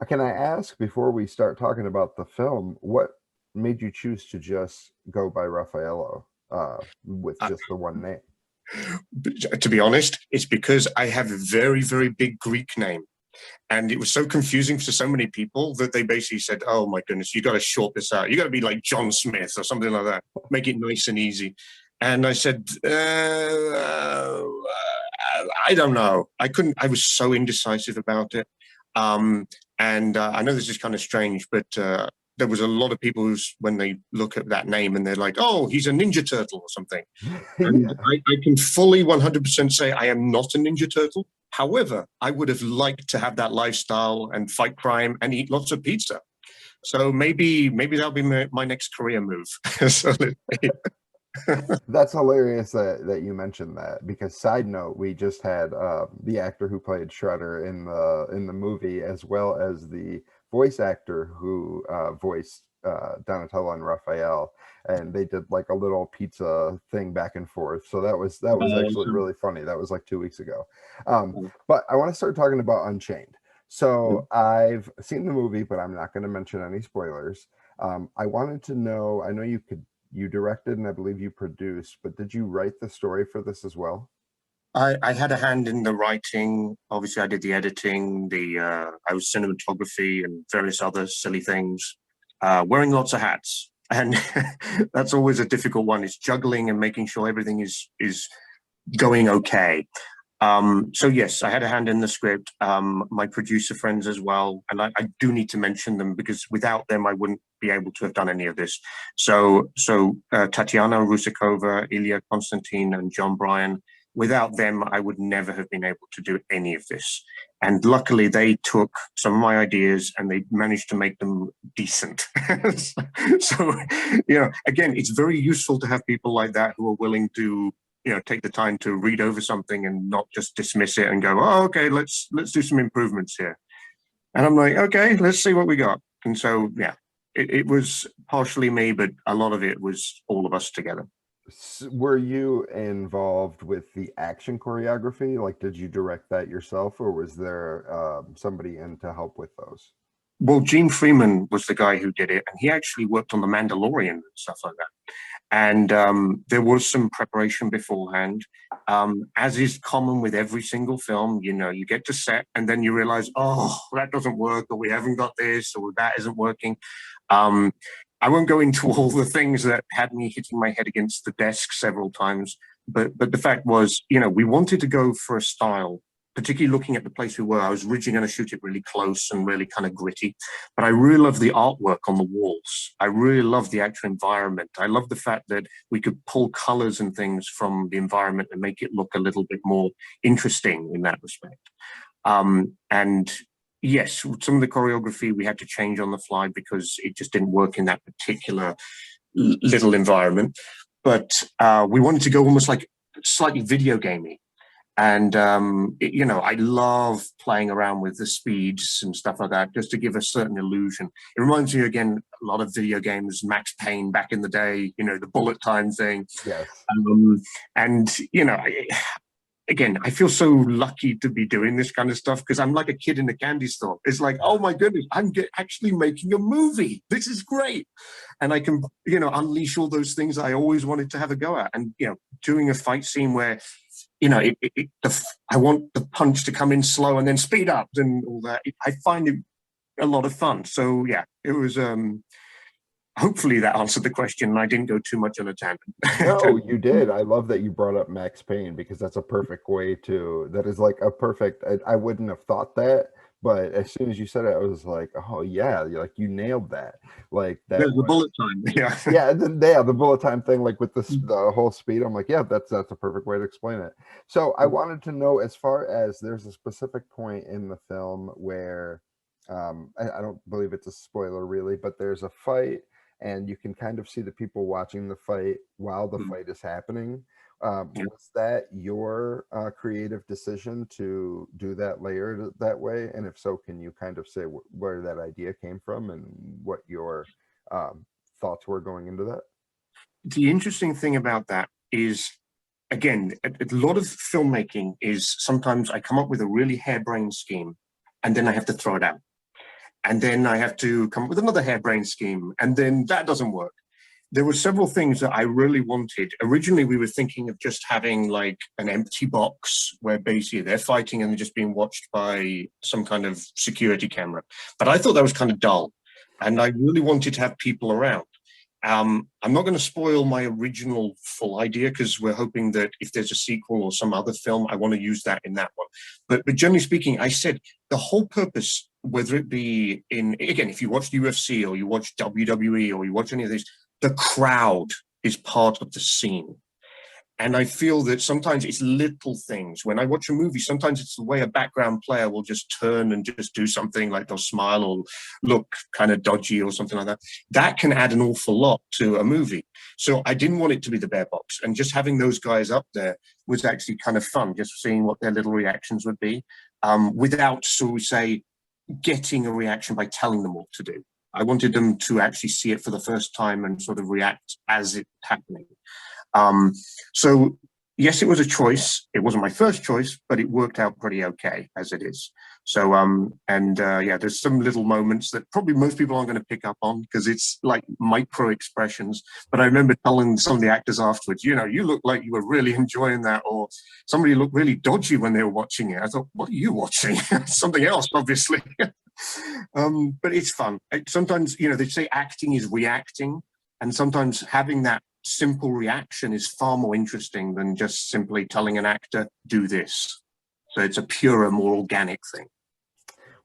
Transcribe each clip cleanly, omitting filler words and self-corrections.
Can I ask before we start talking about the film, what made you choose to just go by Raffaello with Uh, just the one name? to be honest, it's because I have a very, very big Greek name. And it was so confusing to so many people that they basically said, oh my goodness, you got to short this out. You got to be like John Smith or something like that. Make it nice and easy. And I said, I don't know. I couldn't, I was so indecisive about it. Um, and I know this is kind of strange, but there was a lot of people who's, when they look at that name and they're like, oh, he's a Ninja Turtle or something. And Yeah. I can fully 100% say I am not a Ninja Turtle. However, I would have liked to have that lifestyle and fight crime and eat lots of pizza. So maybe that'll be my next career move. So, That's hilarious that you mentioned that because side note, we just had the actor who played Shredder in the movie, as well as the voice actor who voiced Donatello and Raphael, and they did like a little pizza thing back and forth. So that was actually really funny. That was like 2 weeks ago. But I want to start talking about Unchained. So I've seen the movie, but I'm not going to mention any spoilers. I wanted to know. I know you directed and I believe you produced, but did you write the story for this as well? I had a hand in the writing. Obviously, I did the editing, the I was cinematography and various other silly things, wearing lots of hats. And that's always a difficult one. Is juggling and making sure everything is going okay. So yes, I had a hand in the script. My producer friends as well, and I do need to mention them because without them, I wouldn't be able to have done any of this. So Tatiana Rusakova, Ilya Konstantin, and John Bryan. Without them, I would never have been able to do any of this. And luckily, they took some of my ideas and they managed to make them decent. So, again, it's very useful to have people like that who are willing to take the time to read over something and not just dismiss it and go, oh, okay, let's do some improvements here. And I'm like, okay, let's see what we got. And so yeah, it was partially me, but a lot of it was all of us together. Were you involved with the action choreography? Like, did you direct that yourself, or was there somebody in to help with those? Well, Gene Freeman was the guy who did it, and he actually worked on The Mandalorian and stuff like that. And there was some preparation beforehand. As is common with every single film, you get to set and then you realize, oh, that doesn't work, or we haven't got this, or that isn't working. Um, I won't go into all the things that had me hitting my head against the desk several times, but the fact was, we wanted to go for a style. Particularly looking at the place we were, I was originally going to shoot it really close and really kind of gritty. But I really love the artwork on the walls. I really love the actual environment. I love the fact that we could pull colors and things from the environment and make it look a little bit more interesting in that respect. And yes, some of the choreography we had to change on the fly because it just didn't work in that particular little environment. But we wanted to go almost like slightly video gamey. And I love playing around with the speeds and stuff like that, just to give a certain illusion. It reminds me again a lot of video games, Max Payne back in the day, the bullet time thing. Yes. Um, and again, I feel so lucky to be doing this kind of stuff because I'm like a kid in a candy store. It's like, oh my goodness, actually making a movie. This is great, and I can unleash all those things I always wanted to have a go at. And doing a fight scene where I want the punch to come in slow and then speed up and all that. I find it a lot of fun. So yeah, it was. Hopefully that answered the question, and I didn't go too much on a No, tangent. you did. I love that you brought up Max Payne because that's a perfect way to, that is like a perfect, I wouldn't have thought that, but as soon as you said it, I was like, oh yeah, like you nailed that. Like that There's the was, bullet time. Yeah. the bullet time thing, like with the whole speed. I'm like, yeah, that's a perfect way to explain it. So I wanted to know, as far as there's a specific point in the film where, I don't believe it's a spoiler really, but there's a fight and you can kind of see the people watching the fight while the fight is happening. Was that your creative decision to do that layered that way? And if so, can you kind of say where that idea came from and what your um, thoughts were going into that? The interesting thing about that is, again, a lot of filmmaking is sometimes I come up with a really harebrained scheme and then I have to throw it out. and then I have to come up with another harebrained scheme, and then that doesn't work. There were several things that I really wanted. Originally, we were thinking of just having like an empty box where basically they're fighting and they're just being watched by some kind of security camera. But I thought that was kind of dull. And I really wanted to have people around. I'm not going to spoil my original full idea because we're hoping that if there's a sequel or some other film, I want to use that in that one. But generally speaking, I said the whole purpose, whether it be in, again, if you watch UFC or you watch WWE or you watch any of these, the crowd is part of the scene. And I feel that sometimes it's little things. When I watch a movie, sometimes it's the way a background player will just turn and just do something, like they'll smile or look kind of dodgy or something like that. That can add an awful lot to a movie. So I didn't want it to be the bear box. And just having those guys up there was actually kind of fun, just seeing what their little reactions would be, without, so we say, getting a reaction by telling them what to do. I wanted them to actually see it for the first time and sort of react as it's happening. So yes, it was a choice. It wasn't my first choice, but it worked out pretty okay as it is. So, yeah, there's some little moments that probably most people aren't going to pick up on because it's like micro expressions. But I remember telling some of the actors afterwards, you know, you look like you were really enjoying that, or somebody looked really dodgy when they were watching it. I thought, what are you watching? Something else, obviously. But it's fun. Sometimes, you know, they say acting is reacting, and sometimes having that simple reaction is far more interesting than just simply telling an actor, do this. So it's a purer, more organic thing.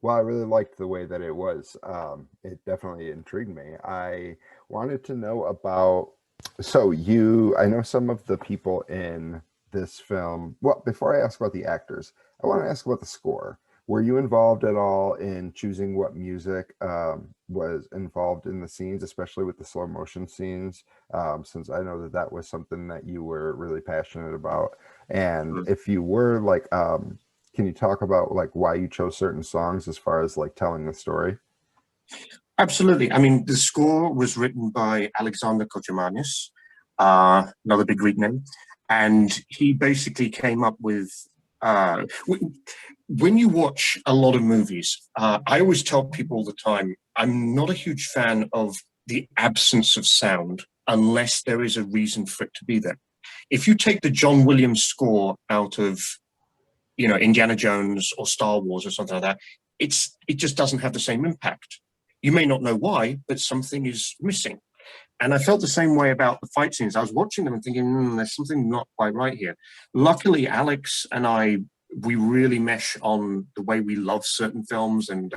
Well, I really liked the way that it was. It definitely intrigued me. I wanted to know about, so I know some of the people in this film. Well, before I ask about the actors, I want to ask about the score. Were you involved at all in choosing what music was involved in the scenes, especially with the slow motion scenes? Since I know that that was something that you were really passionate about. And if you were like, can you talk about like why you chose certain songs as far as like telling the story? Absolutely. I mean, the score was written by Alexander Kojomanis, another big Greek name. And he basically came up with, when you watch a lot of movies, I always tell people all the time, I'm not a huge fan of the absence of sound unless there is a reason for it to be there. If you take the John Williams score out of, you know, Indiana Jones or Star Wars or something like that, it just doesn't have the same impact. You may not know why, but something is missing. And I felt the same way about the fight scenes. I was watching them and thinking, there's something not quite right here. Luckily, Alex and I, we really mesh on the way we love certain films. And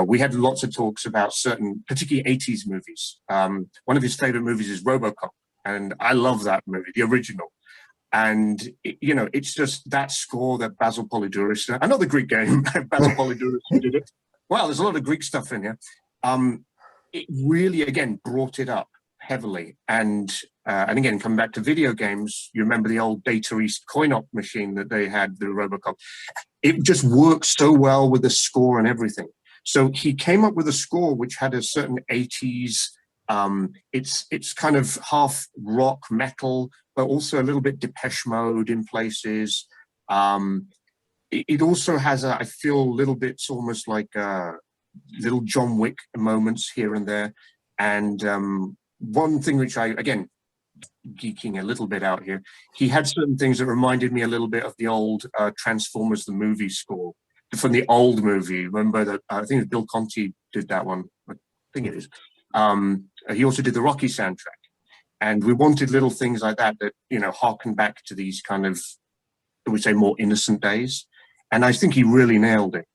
we had lots of talks about certain, particularly 80s movies. One of his favorite movies is RoboCop. And I love that movie, the original. And, you know, it's just that score that Basil Polydouris, another Greek game, Basil Polydouris did it. Wow, there's a lot of Greek stuff in here. It really, again, brought it up heavily. And again, coming back to video games, you remember the old Data East coin-op machine that they had, the Robocop. It just worked so well with the score and everything. So he came up with a score which had a certain 80s, it's kind of half rock metal, but also a little bit Depeche Mode in places. It also has, I feel, a little bit, it's almost like little John Wick moments here and there. And one thing which I, again, geeking a little bit out here, he had certain things that reminded me a little bit of the old Transformers the movie score from the old movie. Remember that? I think it was Bill Conti did that one. I think it is. He also did the Rocky soundtrack, and we wanted little things like that that, you know, harken back to these kind of, I would say, more innocent days. And I think he really nailed it.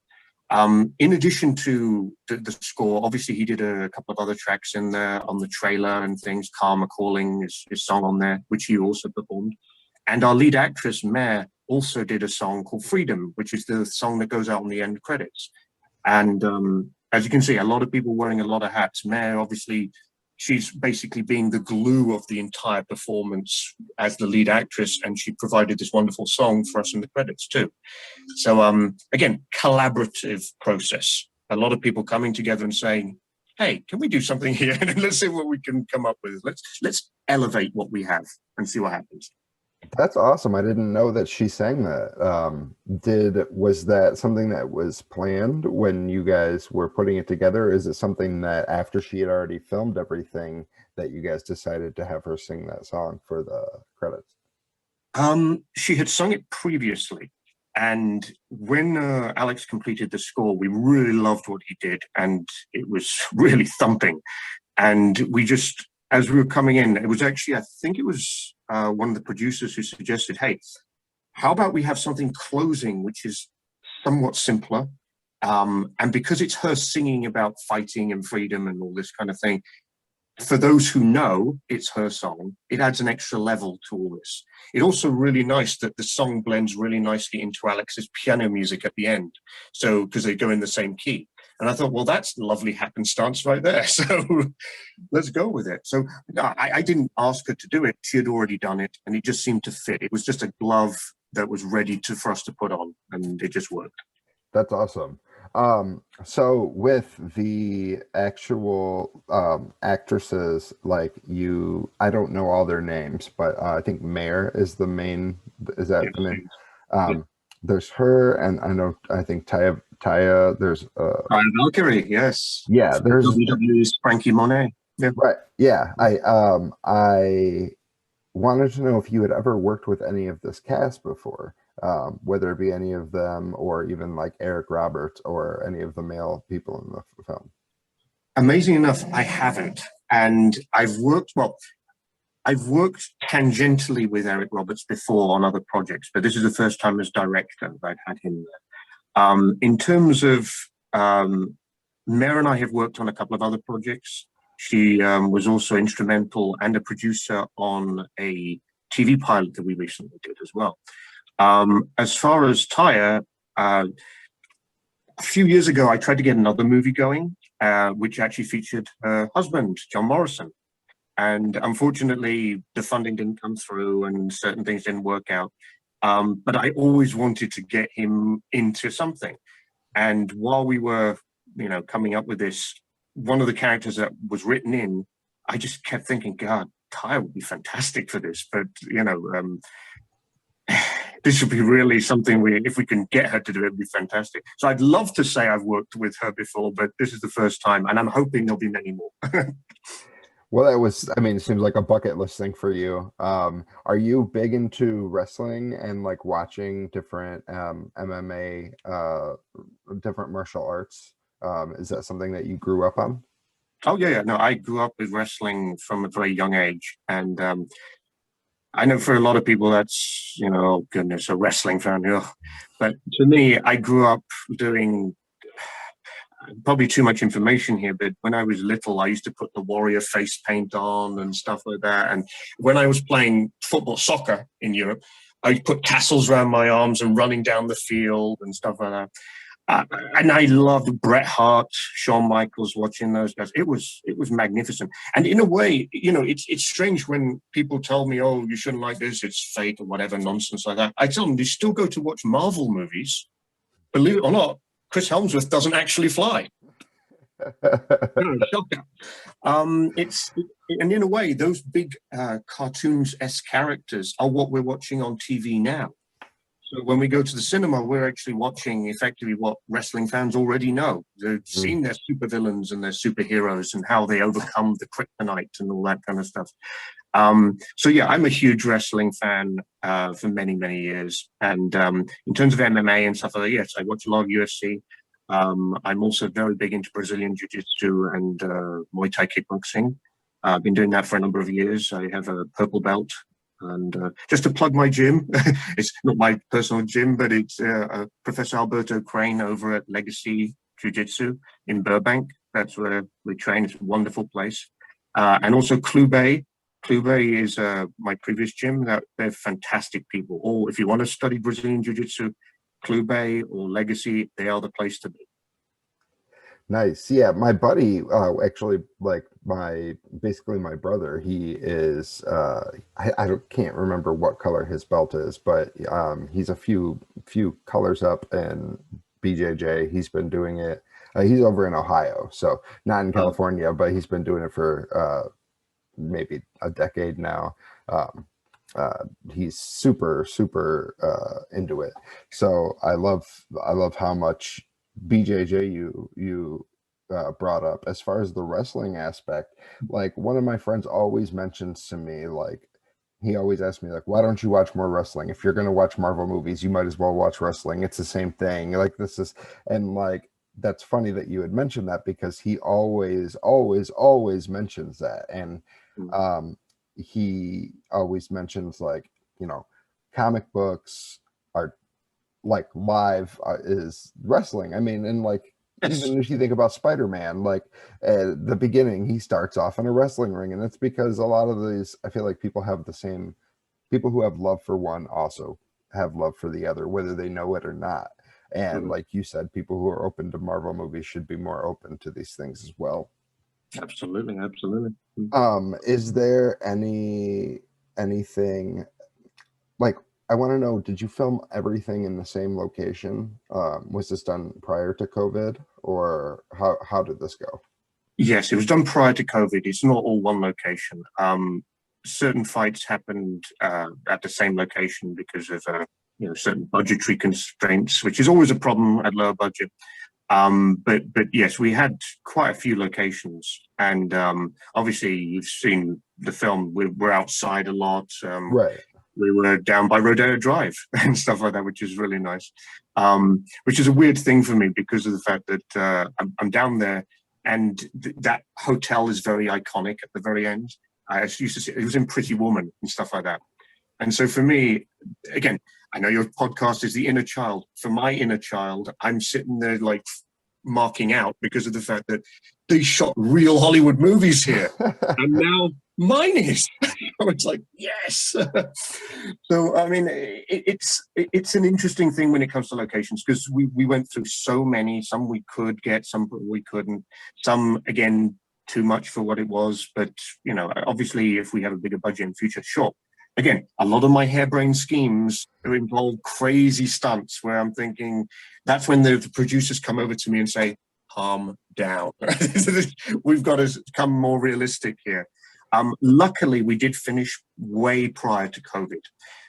In addition to the score, obviously he did a couple of other tracks in there on the trailer and things. Karma Calling is his song on there, which he also performed. And our lead actress, Mare, also did a song called Freedom, which is the song that goes out on the end credits. And as you can see, a lot of people wearing a lot of hats. Mare, obviously, she's basically being the glue of the entire performance as the lead actress, and she provided this wonderful song for us in the credits too. So again, collaborative process. A lot of people coming together and saying, "Hey, can we do something here? Let's see what we can come up with. Let's elevate what we have and see what happens." That's awesome. I didn't know that she sang that. Was that something that was planned when you guys were putting it together? Is it something that after she had already filmed everything that you guys decided to have her sing that song for the credits? She had sung it previously, and when Alex completed the score, we really loved what he did, and it was really thumping. And we just, as we were coming in, it was actually, I think it was one of the producers who suggested, hey, how about we have something closing which is somewhat simpler? And because it's her singing about fighting and freedom and all this kind of thing, for those who know it's her song, it adds an extra level to all this. It's also really nice that the song blends really nicely into Alex's piano music at the end. So, because they go in the same key. And I thought, well, that's lovely happenstance right there. So let's go with it. So I didn't ask her to do it. She had already done it, and it just seemed to fit. It was just a glove that was ready for us to put on, and it just worked. That's awesome. So with the actual actresses, like I don't know all their names, but I think Mare is the main, is that Yes, the name? yeah. There's her, and I think Taya, there's Brian Valkyrie, yes. yeah, From WWE's Frankie Monet. Yeah. right, yeah. I wanted to know if you had ever worked with any of this cast before, whether it be any of them or even like Eric Roberts or any of the male people in the film. Amazing enough, I haven't. And I've worked tangentially with Eric Roberts before on other projects, but this is the first time as director that I've had him there. In terms of Mare and I have worked on a couple of other projects. She was also instrumental and a producer on a TV pilot that we recently did as well. As far as Taya, a few years ago, I tried to get another movie going, which actually featured her husband, John Morrison. And unfortunately, the funding didn't come through and certain things didn't work out. But I always wanted to get him into something. And while we were, coming up with this, one of the characters that was written in, I just kept thinking, God, Taya would be fantastic for this. But, this would be really something if we can get her to do it, would be fantastic. So I'd love to say I've worked with her before, but this is the first time, and I'm hoping there'll be many more. Well, that was, I mean, it seems like a bucket list thing for you. Are you big into wrestling and like watching different MMA, different martial arts? Is that something that you grew up on? Oh yeah, yeah. No, I grew up with wrestling from a very young age, and I know for a lot of people that's oh goodness, a wrestling fan. Ugh. But to me, I grew up doing probably too much information here, but when I was little, I used to put the warrior face paint on and stuff like that. And when I was playing football, soccer in Europe, I put tassels around my arms and running down the field and stuff like that. And I loved Bret Hart, Shawn Michaels, watching those guys. It was magnificent. And in a way, it's strange when people tell me, "Oh, you shouldn't like this; it's fake or whatever nonsense like that." I tell them they still go to watch Marvel movies. Believe it or not, Chris Helmsworth doesn't actually fly. Shocker. It's and in a way, those big cartoons-esque characters are what we're watching on TV now. So when we go to the cinema, we're actually watching effectively what wrestling fans already know. They've Mm. seen their supervillains and their superheroes and how they overcome the kryptonite and all that kind of stuff. So yeah, I'm a huge wrestling fan for many, many years. And in terms of MMA and stuff like that, yes, I watch a lot of UFC. I'm also very big into Brazilian Jiu-Jitsu and Muay Thai kickboxing. I've been doing that for a number of years. I have a purple belt. And just to plug my gym, it's not my personal gym, but it's Professor Alberto Crane over at Legacy Jiu-Jitsu in Burbank. That's where we train. It's a wonderful place. And also Clube. Clube is my previous gym. They're fantastic people. Or if you want to study Brazilian Jiu-Jitsu, Clube or Legacy, they are the place to be. Nice. Yeah, my buddy, actually, like basically my brother, he is, can't remember what color his belt is, but he's a few colors up in BJJ. He's been doing it. He's over in Ohio, so not in Uh, California, but he's been doing it for maybe a decade now. Um, He's super into it. So I love how much BJJ you brought up as far as the wrestling aspect. Like one of my friends always mentions to me, like he always asks me, like, why don't you watch more wrestling? If you're gonna watch Marvel movies, you might as well watch wrestling. It's the same thing. Like this is, and like that's funny that you had mentioned that because he always mentions that. And Mm. um he always mentions, like, you know, comic books are like live, is wrestling. I mean, and like Yes. even if you think about Spider-Man, like at the beginning, he starts off in a wrestling ring, and it's because a lot of these, I feel like people have the same, people who have love for one also have love for the other, whether they know it or not. And Mhm. like you said, people who are open to Marvel movies should be more open to these things as well. Absolutely, absolutely. Mm. Is there anything like, I want to know, did you film everything in the same location? Was this done prior to COVID, or how did this go? Yes, it was done prior to COVID. It's not all one location. Certain fights happened at the same location because of certain budgetary constraints, which is always a problem at lower budget. But yes, we had quite a few locations, and obviously you've seen the film. We're outside a lot. Right. We were down by Rodeo Drive and stuff like that, which is really nice. Which is a weird thing for me because of the fact that I'm down there, and that hotel is very iconic at the very end. I used to see it was in Pretty Woman and stuff like that. And so for me, again, I know your podcast is the inner child. For my inner child, I'm sitting there like marking out because of the fact that they shot real Hollywood movies here. And now mine is. It's like, yes. So, I mean, it's an interesting thing when it comes to locations because we went through so many. Some we could get, some we couldn't. Some, again, too much for what it was. But, obviously, if we have a bigger budget in future, sure. Again, a lot of my harebrained schemes involve crazy stunts where I'm thinking that's when the producers come over to me and say, calm down. We've got to become more realistic here. Luckily, we did finish way prior to COVID.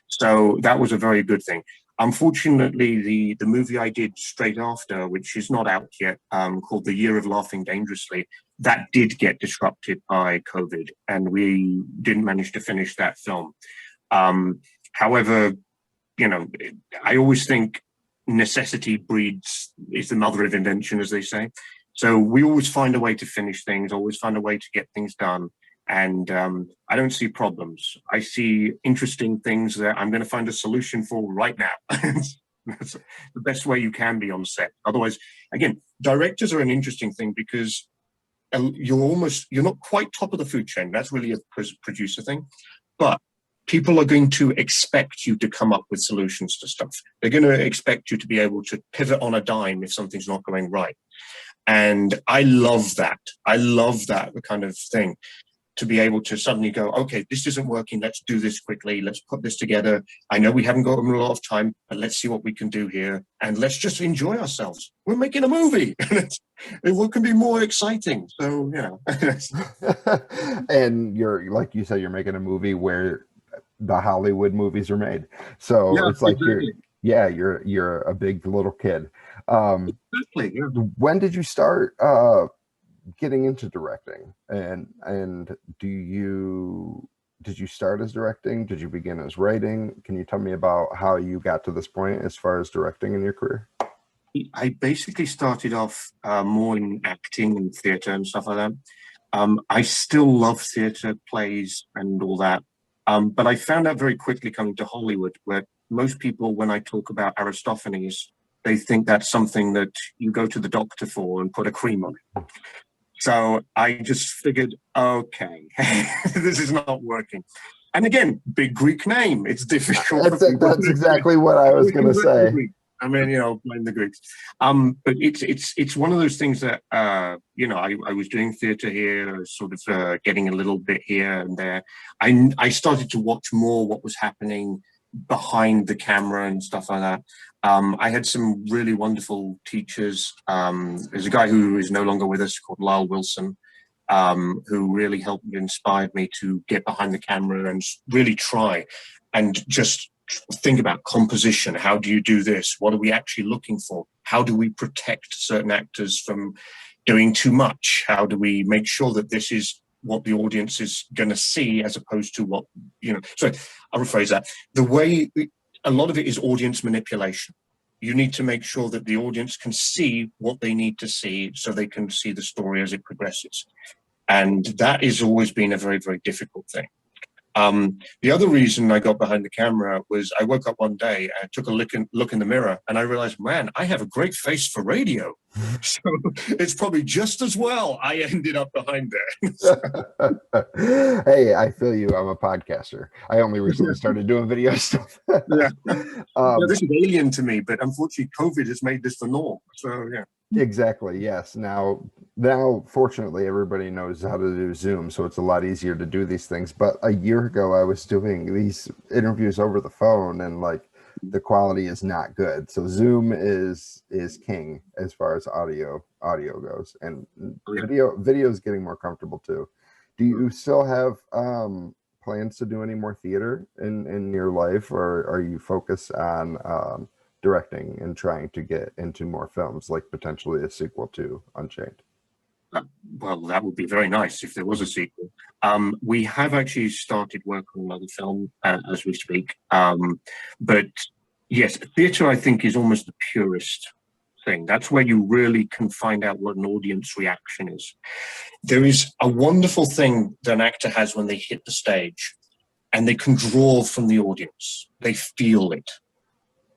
So that was a very good thing. Unfortunately, the movie I did straight after, which is not out yet, called The Year of Laughing Dangerously, that did get disrupted by COVID, and we didn't manage to finish that film. However, I always think necessity breeds is the mother of invention, as they say. So we always find a way to finish things, always find a way to get things done. And I don't see problems. I see interesting things that I'm going to find a solution for right now. That's the best way you can be on set. Otherwise, again, directors are an interesting thing because you're not quite top of the food chain. That's really a producer thing. But people are going to expect you to come up with solutions to stuff. They're going to expect you to be able to pivot on a dime if something's not going right. And I love that. I love that kind of thing, to be able to suddenly go, okay, this isn't working. Let's do this quickly. Let's put this together. I know we haven't got a lot of time, but let's see what we can do here. And let's just enjoy ourselves. We're making a movie. What can be more exciting? So, And you're, like you said, you're making a movie where the Hollywood movies are made. So yeah, it's like exactly. you're a big little kid. Um, Exactly. Yeah. when did you start getting into directing? And did you start as directing? Did you begin as writing? Can you tell me about how you got to this point as far as directing in your career? I basically started off more in acting and theatre and stuff like that. I still love theatre, plays, and all that. But I found out very quickly coming to Hollywood, where most people, when I talk about Aristophanes, they think that's something that you go to the doctor for and put a cream on it. So I just figured, okay, this is not working. And again, big Greek name. It's difficult for That's it. people. That's exactly what I was We gonna convert to the say. Greek. I mean, blame the Greeks. But it's one of those things that I was doing theatre here, sort of getting a little bit here and there. I started to watch more what was happening behind the camera and stuff like that. I had some really wonderful teachers. There's a guy who is no longer with us called Lyle Wilson. who really helped and inspired me to get behind the camera and really try and just think about composition. How do you do this? What are we actually looking for? How do we protect certain actors from doing too much? How do we make sure that this is what the audience is going to see as opposed to what, so I'll rephrase that. The way, a lot of it is audience manipulation. You need to make sure that the audience can see what they need to see so they can see the story as it progresses. And that has always been a very, very difficult thing. The other reason I got behind the camera was I woke up one day and took a look in the mirror and I realized, man, I have a great face for radio. So it's probably just as well I ended up behind there. Hey, I feel you. I'm a podcaster. I only recently started doing video stuff. Yeah. This is alien to me, but unfortunately COVID has made this the norm. So yeah. Exactly. Yes. Now, fortunately, everybody knows how to do Zoom, so it's a lot easier to do these things. But a year ago, I was doing these interviews over the phone, and like the quality is not good. So Zoom is king as far as audio goes, and video is getting more comfortable too. Do you still have plans to do any more theater in your life, or are you focused on directing and trying to get into more films, like potentially a sequel to Unchained? Well, that would be very nice if there was a sequel. We have actually started work on another film as we speak. But yes, theatre, I think, is almost the purest thing. That's where you really can find out what an audience reaction is. There is a wonderful thing that an actor has when they hit the stage, and they can draw from the audience. They feel it.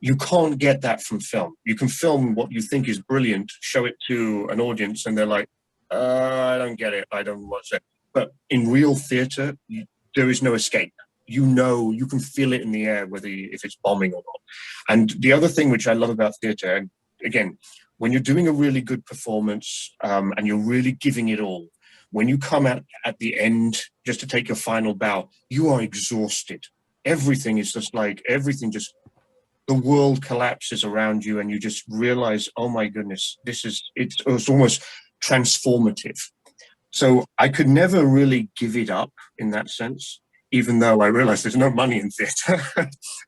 You can't get that from film. You can film what you think is brilliant, show it to an audience, and they're like, I don't get it. I don't watch it. But in real theatre, there is no escape. You can feel it in the air, if it's bombing or not. And the other thing which I love about theatre, and again, when you're doing a really good performance and you're really giving it all, when you come out at the end just to take your final bow, you are exhausted. Everything is just like, the world collapses around you and you just realize, oh my goodness, it's almost transformative. So I could never really give it up in that sense, even though I realize there's no money in theatre,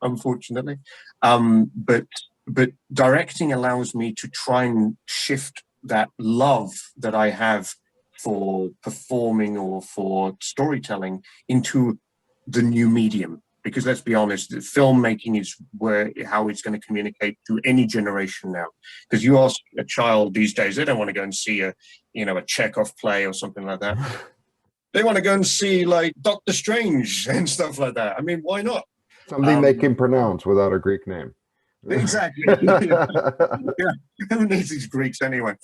unfortunately. But directing allows me to try and shift that love that I have for performing or for storytelling into the new medium. Because let's be honest, the filmmaking is how it's going to communicate to any generation now. Because you ask a child these days, they don't want to go and see a Chekhov play or something like that. They want to go and see like Doctor Strange and stuff like that. I mean, why not? Something they can pronounce without a Greek name. Exactly. Yeah. Who needs these Greeks anyway?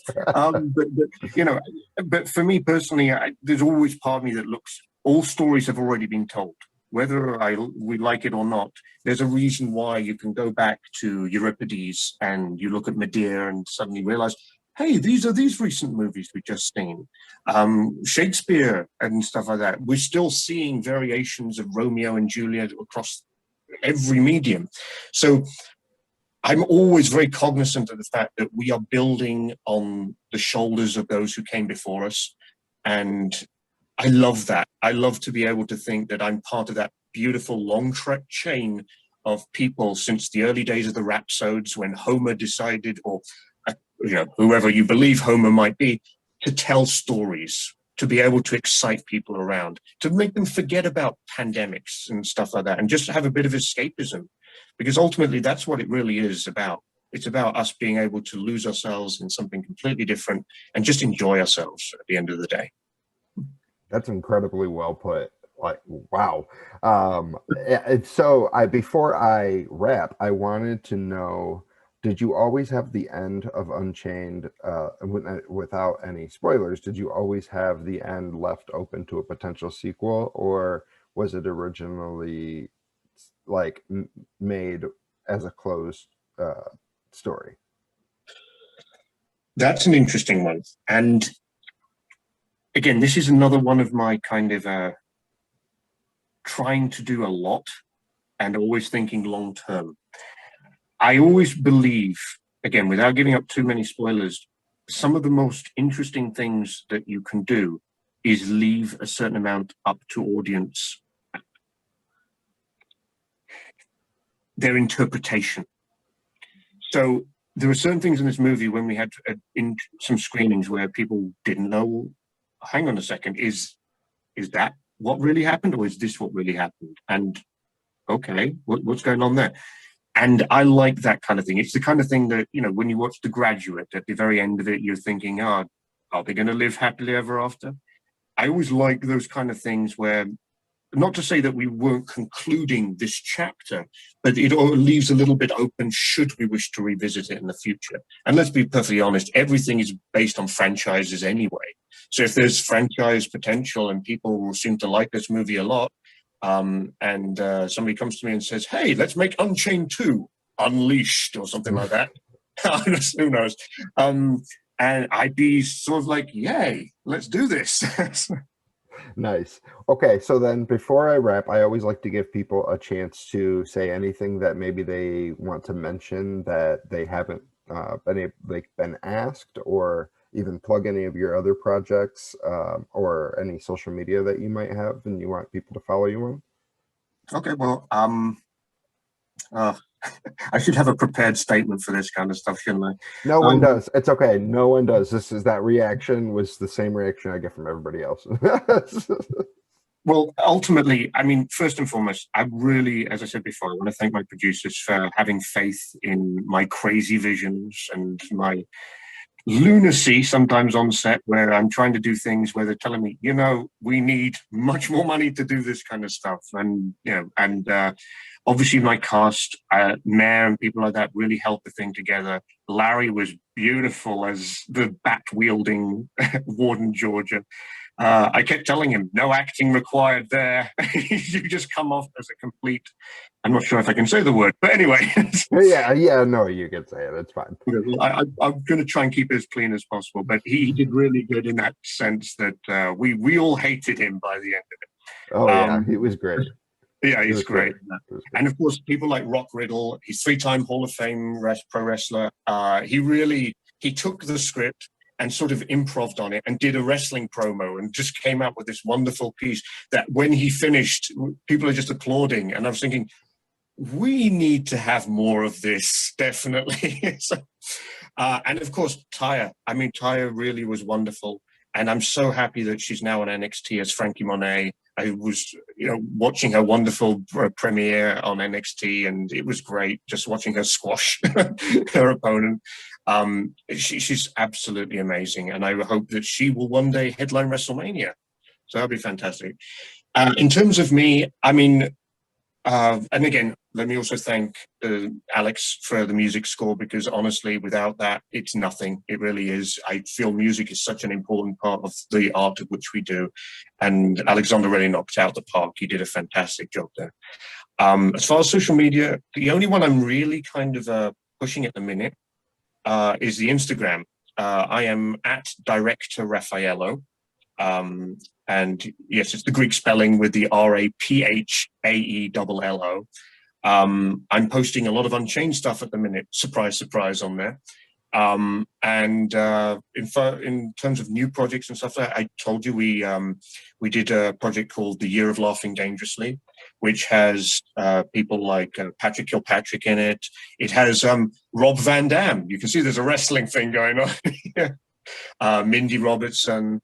But for me personally, there's always part of me that looks. All stories have already been told. Whether we like it or not, there's a reason why you can go back to Euripides and you look at Medea and suddenly realize, hey, these are these recent movies we've just seen. Shakespeare and stuff like that. We're still seeing variations of Romeo and Juliet across every medium. So I'm always very cognizant of the fact that we are building on the shoulders of those who came before us. And I love that. I love to be able to think that I'm part of that beautiful long trek chain of people since the early days of the Rhapsodes, when Homer decided, or whoever you believe Homer might be, to tell stories, to be able to excite people around, to make them forget about pandemics and stuff like that, and just have a bit of escapism. Because ultimately, that's what it really is about. It's about us being able to lose ourselves in something completely different and just enjoy ourselves at the end of the day. That's incredibly well put. Like, wow. So before I wrap, I wanted to know, did you always have the end of Unchained, without any spoilers, did you always have the end left open to a potential sequel, or was it originally like made as a closed story? That's an interesting one. And again, this is another one of my kind of trying to do a lot and always thinking long term. I always believe, again, without giving up too many spoilers, some of the most interesting things that you can do is leave a certain amount up to audience, their interpretation. So there are certain things in this movie when we had in some screenings where people didn't know, hang on a second, is that what really happened, or is this what really happened? And okay, what's going on there? And I like that kind of thing. It's the kind of thing that, you know, when you watch The Graduate, at the very end of it, you're thinking, oh, are they going to live happily ever after? I always like those kind of things where, not to say that we weren't concluding this chapter, but it leaves a little bit open should we wish to revisit it in the future. And let's be perfectly honest, everything is based on franchises anyway. So if there's franchise potential and people seem to like this movie a lot, and somebody comes to me and says, hey, let's make Unchained 2, Unleashed, or something like that. Who knows? And I'd be sort of like, yay, let's do this. Nice. Okay, so then before I wrap, I always like to give people a chance to say anything that maybe they want to mention that they haven't been asked, or even plug any of your other projects, or any social media that you might have and you want people to follow you on. Okay, well, I should have a prepared statement for this kind of stuff, shouldn't I? No one does. It's okay. No one does. That reaction was the same reaction I get from everybody else. Well, ultimately, I mean, first and foremost, I really, as I said before, I want to thank my producers for having faith in my crazy visions and my lunacy sometimes on set, where I'm trying to do things where they're telling me, you know, we need much more money to do this kind of stuff. And, you know, and obviously my cast, Mayor and people like that really helped the thing together. Larry was beautiful as the bat-wielding Warden Georgia. I kept telling him, no acting required there. You just come off as a complete, I'm not sure if I can say the word, but anyway. yeah, no, you can say it. It's fine. I'm going to try and keep it as clean as possible, but he did really good in that sense that we all hated him by the end of it. Oh, yeah, he was great. Yeah, he's great. And of course, people like Rock Riddle, he's 3-time Hall of Fame pro wrestler. He took the script and sort of improved on it and did a wrestling promo and just came out with this wonderful piece that when he finished, people are just applauding. And I was thinking, we need to have more of this, definitely. And of course, Taya. I mean, Taya really was wonderful. And I'm so happy that she's now on NXT as Frankie Monet. I was, you know, watching her wonderful premiere on NXT, and it was great just watching her squash her opponent. She's absolutely amazing, and I hope that she will one day headline WrestleMania. So that'll be fantastic. In terms of me, I mean, and again, let me also thank Alex for the music score, because honestly, without that, it's nothing. It really is. I feel music is such an important part of the art of which we do. And Alexander really knocked out the park. He did a fantastic job there. As far as social media, the only one I'm really kind of pushing at the minute is the Instagram. I am at Director Raphaello. And yes, it's the Greek spelling with the Raphaello. I'm posting a lot of Unchained stuff at the minute. Surprise, surprise on there. And in terms of new projects and stuff, I told you we did a project called The Year of Laughing Dangerously, which has people like Patrick Kilpatrick in it. It has Rob Van Dam. You can see there's a wrestling thing going on. Mindy Robertson,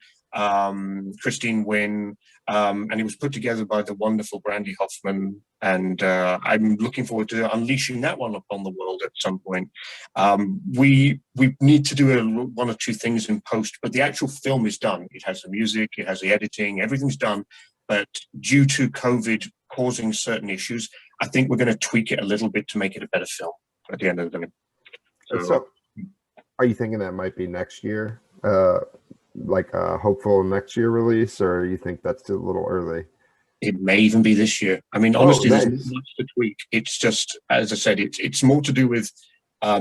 Christine Wynn, and it was put together by the wonderful Brandy Hoffman. And I'm looking forward to unleashing that one upon the world at some point. We need to do one or two things in post, but the actual film is done. It has the music, it has the editing, everything's done. But due to COVID causing certain issues, I think we're going to tweak it a little bit to make it a better film at the end of the day. So are you thinking that might be next year? Like a hopeful next year release, or you think that's a little early? It may even be this year. I mean, honestly, there's not much to tweak. It's just, as I said, it's more to do with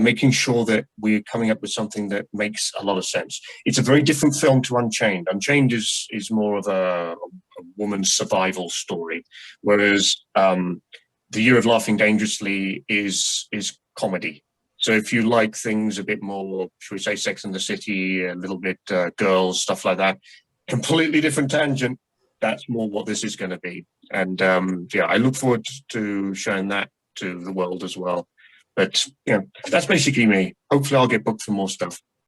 making sure that we're coming up with something that makes a lot of sense. It's a very different film to Unchained. Unchained is more of a woman's survival story, whereas The Year of Laughing Dangerously is comedy. So if you like things a bit more, should we say, Sex and the City, a little bit girls, stuff like that, completely different tangent. That's more what this is going to be. And yeah, I look forward to showing that to the world as well. But that's basically me. Hopefully I'll get booked for more stuff.